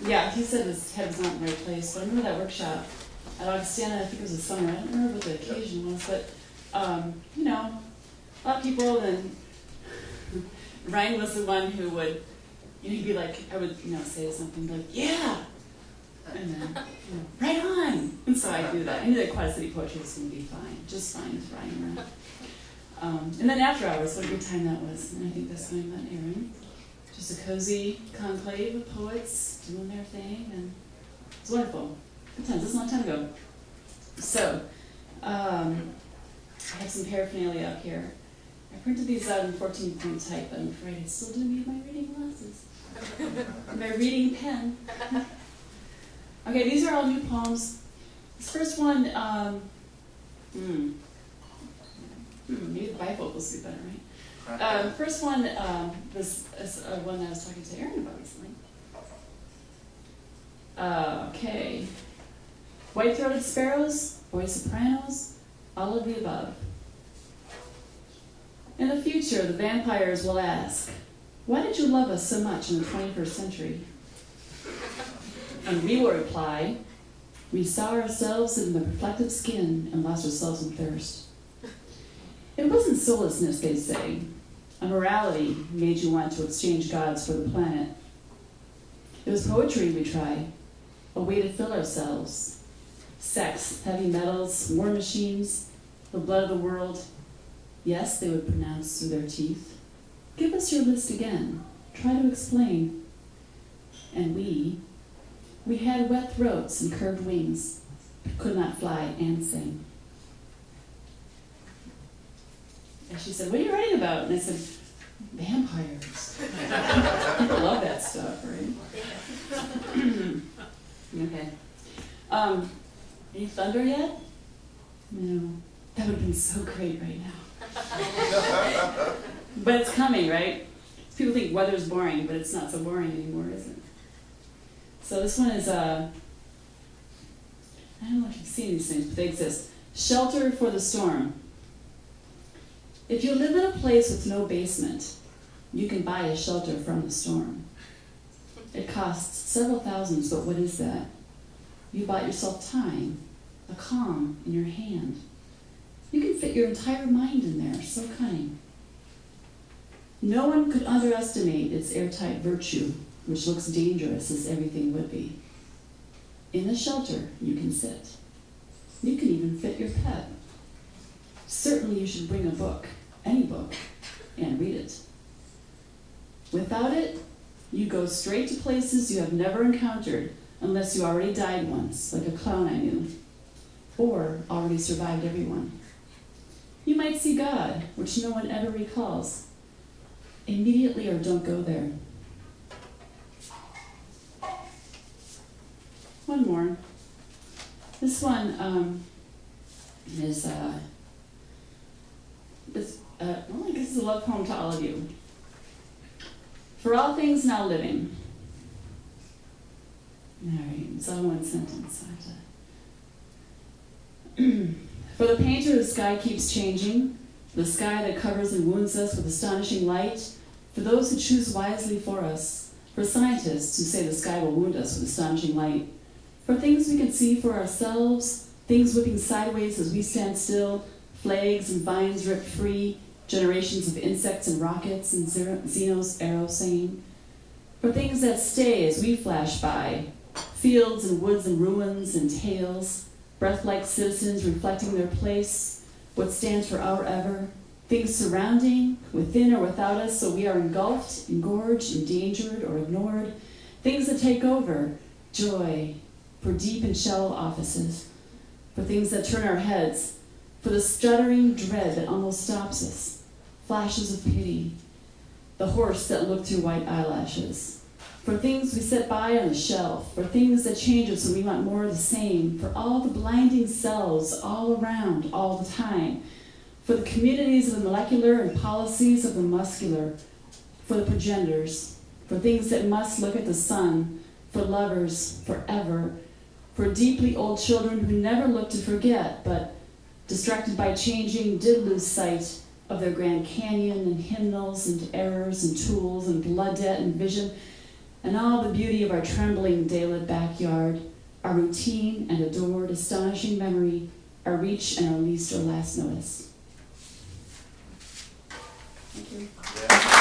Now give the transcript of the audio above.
Yeah, he said his head was not in the right place, but I remember that workshop at Augustana, I think it was the summer, I don't remember what the occasion was, but, you know, a lot of people, and Ryan was the one who would, you know, he'd be like, I would, you know, say something like, yeah, and then, you know, right on, and so I do that. I knew that Quad City Poetry was going to be fine, just fine with Ryan around. And then after hours, what a good time that was, and I think that's when I met Aaron. Just a cozy conclave of poets doing their thing, and it was wonderful. Good times. This is a long time ago. So, I have some paraphernalia up here. I printed these out in 14-point type, but I'm afraid I still do need my reading glasses. My reading pen. Okay, these are all new poems. This first one, maybe the bifocals would be better, right? First one was one that I was talking to Aaron about recently. Okay. White-throated sparrows, boy sopranos, all of the above. In the future, the vampires will ask, why did you love us so much in the 21st century? And we will reply, we saw ourselves in the reflective skin and lost ourselves in thirst. It wasn't soullessness, they say. A morality made you want to exchange gods for the planet. It was poetry, we try, a way to fill ourselves. Sex, heavy metals, war machines, the blood of the world. Yes, they would pronounce through their teeth. Give us your list again. Try to explain. And we had wet throats and curved wings, but could not fly and sing. And she said, what are you writing about? And I said, vampires. People love that stuff, right? Okay. Any thunder yet? No. That would have been so great right now. But it's coming, right? People think weather's boring, but it's not so boring anymore, is it? So this one is, I don't know if you've seen these things, but they exist. Shelter for the storm. If you live in a place with no basement, you can buy a shelter from the storm. It costs several thousands, but what is that? You bought yourself time, a calm in your hand. You can fit your entire mind in there, so cunning. No one could underestimate its airtight virtue, which looks dangerous as everything would be. In the shelter, you can sit. You can even fit your pet. Certainly you should bring a book, any book, and read it. Without it, you go straight to places you have never encountered unless you already died once, like a clown I knew, or already survived everyone. You might see God, which no one ever recalls. Immediately or don't go there. One more. This one is, well, I guess it's a love poem to all of you. For all things now living. All right, it's all one sentence. For the painter, the sky keeps changing, the sky that covers and wounds us with astonishing light, for those who choose wisely for us, for scientists who say the sky will wound us with astonishing light, for things we can see for ourselves, things whipping sideways as we stand still, flags and vines ripped free, generations of insects and rockets and Zeno's arrow singing, for things that stay as we flash by, fields and woods and ruins and tales, breath-like citizens reflecting their place, what stands for our ever, things surrounding, within or without us, so we are engulfed, engorged, endangered, or ignored, things that take over, joy, for deep and shallow offices, for things that turn our heads, for the stuttering dread that almost stops us, flashes of pity, the horse that looked through white eyelashes, for things we set by on the shelf, for things that change us when we want more of the same, for all the blinding cells all around, all the time, for the communities of the molecular and policies of the muscular, for the progenitors, for things that must look at the sun, for lovers forever, for deeply old children who never looked to forget, but, distracted by changing, did lose sight of their Grand Canyon and hymnals and errors and tools and blood debt and vision, and all the beauty of our trembling daylit backyard, our routine and adored, astonishing memory, our reach and our least or last notice. Thank you. Yeah.